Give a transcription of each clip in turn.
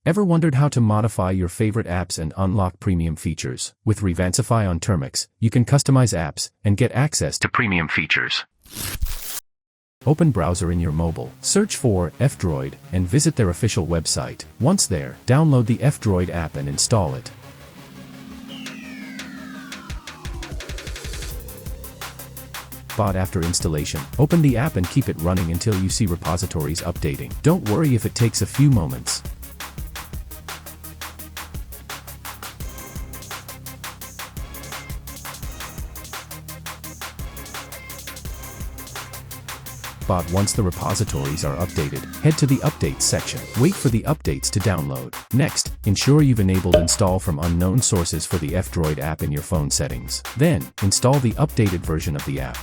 Ever wondered how to modify your favorite apps and unlock premium features? With Revancify on Termux, you can customize apps and get access to premium features. Open browser in your mobile, search for F-Droid, and visit their official website. Once there, download the F-Droid app and install it. But after installation, open the app and keep it running until you see repositories updating. Don't worry if it takes a few moments. But once the repositories are updated, head to the Updates section. Wait for the updates to download. Next, ensure you've enabled Install from Unknown Sources for the F-Droid app in your phone settings. Then, install the updated version of the app.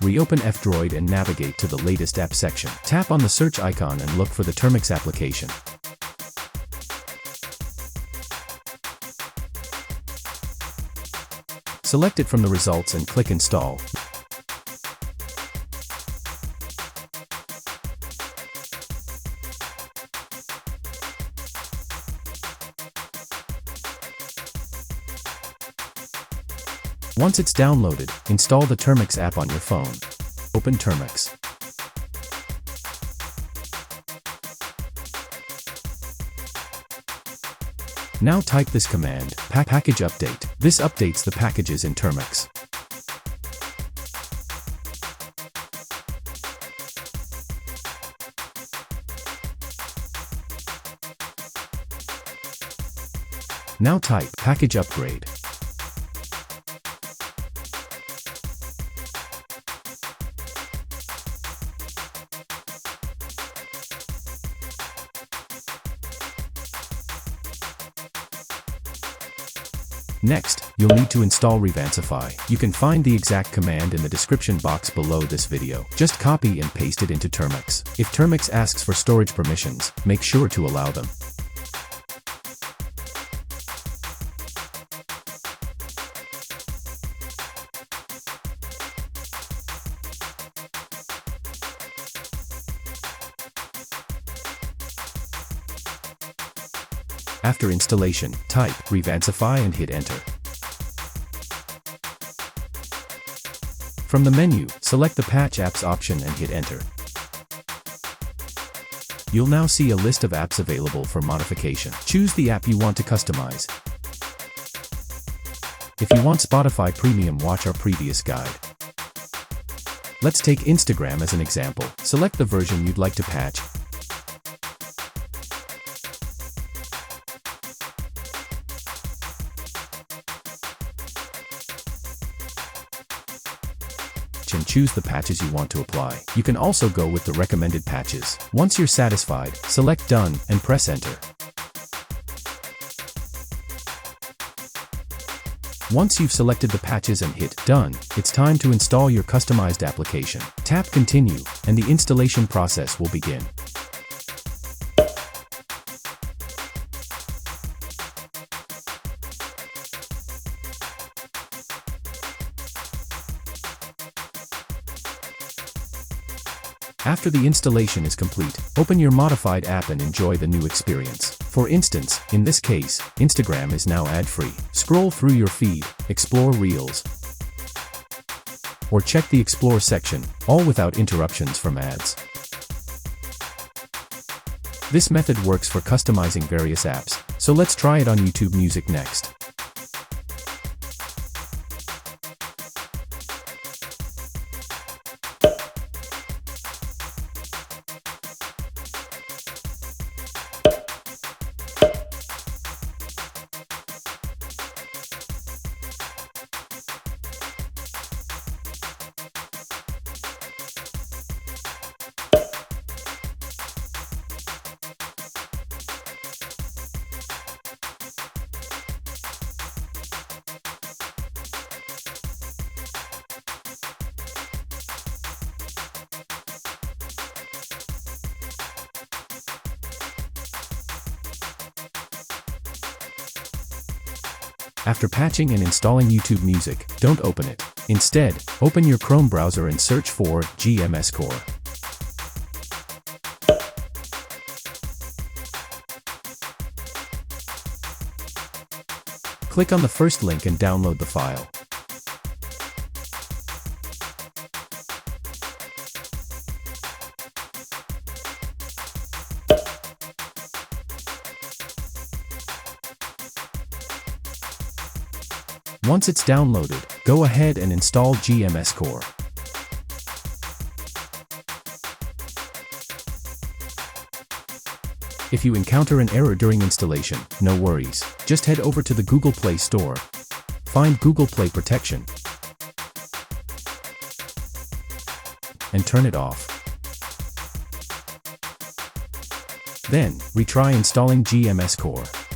Reopen F-Droid and navigate to the latest app section. Tap on the search icon and look for the Termux application. Select it from the results and click Install. Once it's downloaded, install the Termux app on your phone. Open Termux. Now type this command, package update. This updates the packages in Termux. Now type package upgrade. Next, you'll need to install Revancify. You can find the exact command in the description box below this video. Just copy and paste it into Termux. If Termux asks for storage permissions, make sure to allow them. After installation, type Revancify and hit Enter. From the menu, select the Patch Apps option and hit Enter. You'll now see a list of apps available for modification. Choose the app you want to customize. If you want Spotify Premium, watch our previous guide. Let's take Instagram as an example. Select the version you'd like to patch. And choose the patches you want to apply. You can also go with the recommended patches. Once you're satisfied, select Done and press Enter. Once you've selected the patches and hit Done, it's time to install your customized application. Tap Continue, and the installation process will begin. After the installation is complete, open your modified app and enjoy the new experience. For instance, in this case, Instagram is now ad-free. Scroll through your feed, explore Reels, or check the Explore section, all without interruptions from ads. This method works for customizing various apps, so let's try it on YouTube Music next. After patching and installing YouTube Music, don't open it. Instead, open your Chrome browser and search for GmsCore. Click on the first link and download the file. Once it's downloaded, go ahead and install GmsCore. If you encounter an error during installation, no worries. Just head over to the Google Play Store. Find Google Play Protection and turn it off. Then, retry installing GmsCore.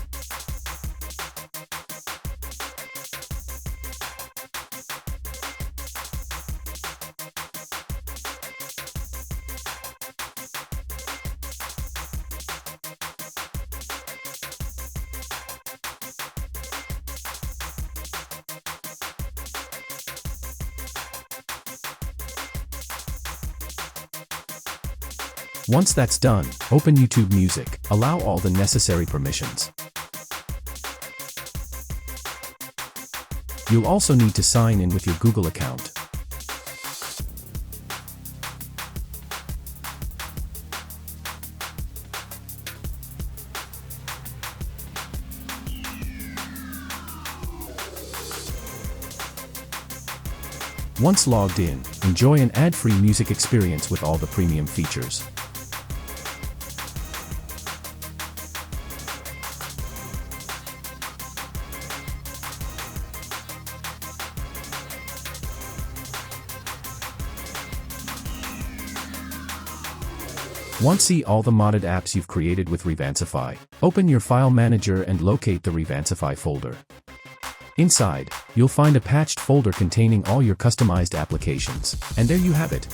Once that's done, open YouTube Music. Allow all the necessary permissions. You'll also need to sign in with your Google account. Once logged in, enjoy an ad-free music experience with all the premium features. Want to see all the modded apps you've created with Revancify? Open your file manager and locate the Revancify folder. Inside, you'll find a patched folder containing all your customized applications. And there you have it.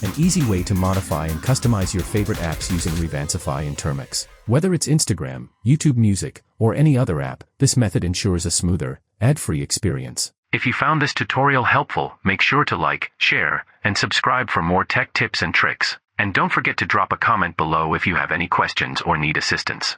An easy way to modify and customize your favorite apps using Revancify and Termux. Whether it's Instagram, YouTube Music, or any other app, this method ensures a smoother, ad-free experience. If you found this tutorial helpful, make sure to like, share, and subscribe for more tech tips and tricks. And don't forget to drop a comment below if you have any questions or need assistance.